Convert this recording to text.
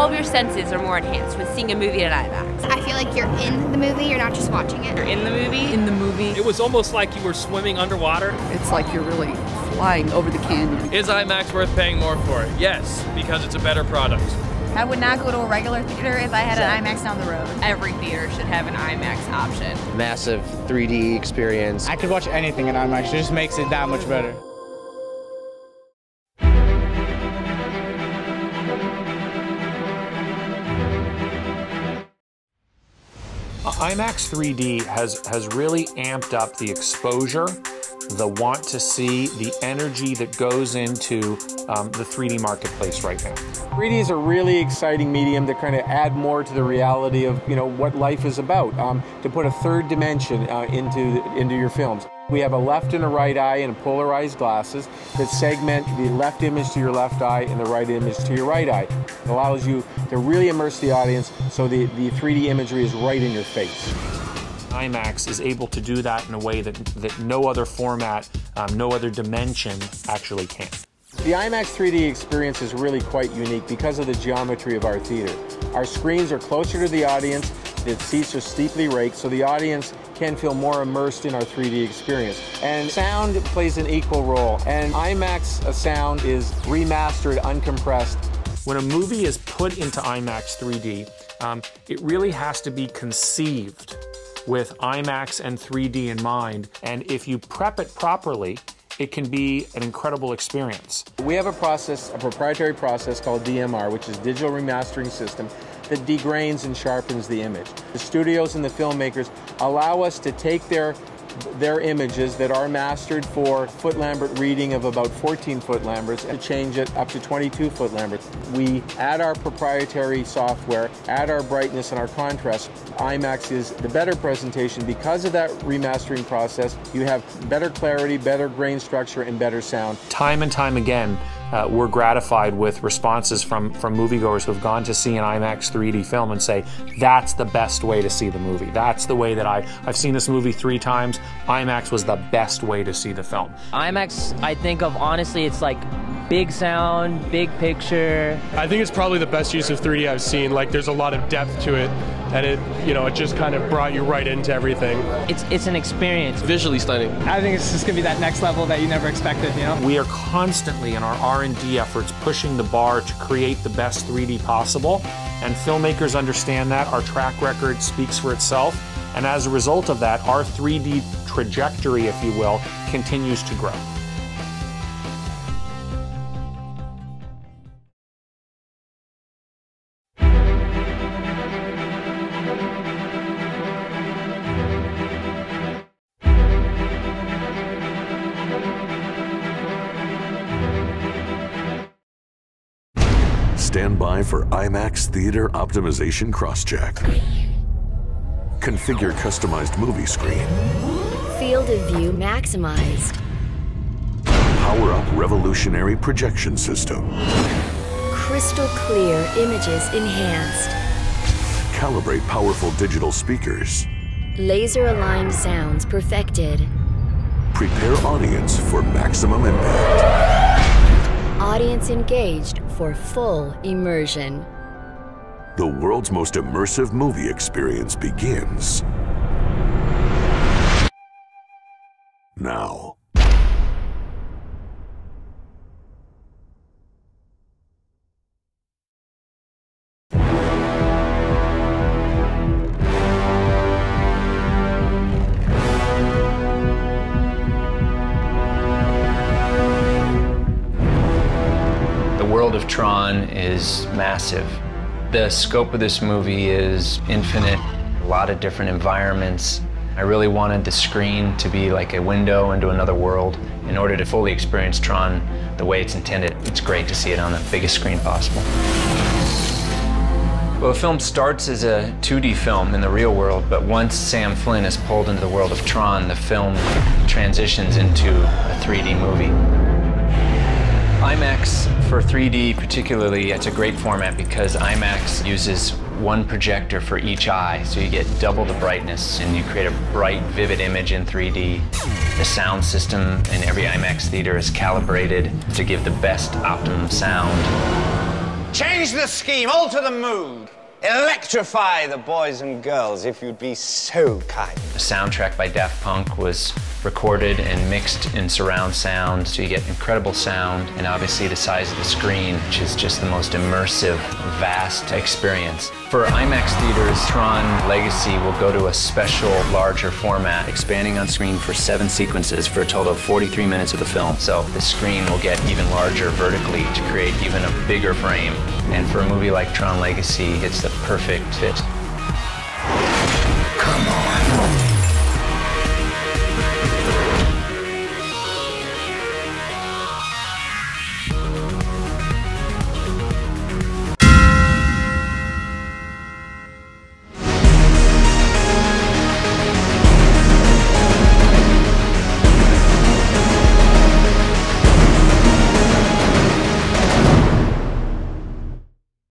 all of your senses are more enhanced with seeing a movie at IMAX. I feel like you're in the movie, you're not just watching it. You're in the movie. In the movie. It was almost like you were swimming underwater. It's like you're really flying over the canyon. Is IMAX worth paying more for it? Yes, because it's a better product. I would not go to a regular theater if I had an IMAX down the road. Every theater should have an IMAX option. Massive 3D experience. I could watch anything in IMAX, it just makes it that much better. IMAX 3D has really amped up the exposure, the want to see, the energy that goes into the 3D marketplace right now. 3D is a really exciting medium to kind of add more to the reality of what life is about, to put a third dimension into your films. We have a left and a right eye and polarized glasses that segment the left image to your left eye and the right image to your right eye. It allows you to really immerse the audience so the 3D imagery is right in your face. IMAX is able to do that in a way that no other format, no other dimension actually can. The IMAX 3D experience is really quite unique because of the geometry of our theater. Our screens are closer to the audience, the seats are steeply raked, so the audience can feel more immersed in our 3D experience. And sound plays an equal role, and IMAX sound is remastered, uncompressed. When a movie is put into IMAX 3D, it really has to be conceived with IMAX and 3D in mind, and if you prep it properly, it can be an incredible experience. We have a proprietary process called DMR, which is Digital Remastering System, that degrains and sharpens the image. The studios and the filmmakers allow us to take their images that are mastered for foot-Lambert reading of about 14 foot-Lamberts and change it up to 22 foot-Lamberts. We add our proprietary software, add our brightness and our contrast. IMAX is the better presentation. Because of that remastering process, you have better clarity, better grain structure, and better sound. Time and time again, we're gratified with responses from moviegoers who have gone to see an IMAX 3D film and say, that's the best way to see the movie. That's the way that I've seen this movie 3 times. IMAX was the best way to see the film. IMAX, I think of, honestly, it's like big sound, big picture. I think it's probably the best use of 3D I've seen. Like, there's a lot of depth to it, and it just kind of brought you right into everything. It's an experience. Visually stunning. I think it's just gonna be that next level that you never expected, We are constantly in our R&D efforts pushing the bar to create the best 3D possible, and filmmakers understand that. Our track record speaks for itself, and as a result of that, our 3D trajectory, if you will, continues to grow. Stand by for IMAX Theater Optimization Crosscheck. Configure customized movie screen. Field of view maximized. Power up revolutionary projection system. Crystal clear images enhanced. Calibrate powerful digital speakers. Laser aligned sounds perfected. Prepare audience for maximum impact. Audience engaged for full immersion. The world's most immersive movie experience begins now. The world of Tron is massive. The scope of this movie is infinite, a lot of different environments. I really wanted the screen to be like a window into another world. In order to fully experience Tron the way it's intended, it's great to see it on the biggest screen possible. Well, the film starts as a 2D film in the real world, but once Sam Flynn is pulled into the world of Tron, the film transitions into a 3D movie. IMAX for 3D particularly, it's a great format because IMAX uses one projector for each eye, so you get double the brightness and you create a bright, vivid image in 3D. The sound system in every IMAX theater is calibrated to give the best optimum sound. Change the scheme, alter the mood. Electrify the boys and girls, if you'd be so kind. The soundtrack by Daft Punk was recorded and mixed in surround sound, so you get incredible sound, and obviously the size of the screen, which is just the most immersive, vast experience. For IMAX theaters, Tron Legacy will go to a special, larger format, expanding on screen for 7 sequences for a total of 43 minutes of the film. So the screen will get even larger vertically to create even a bigger frame. And for a movie like Tron Legacy, it's the perfect fit.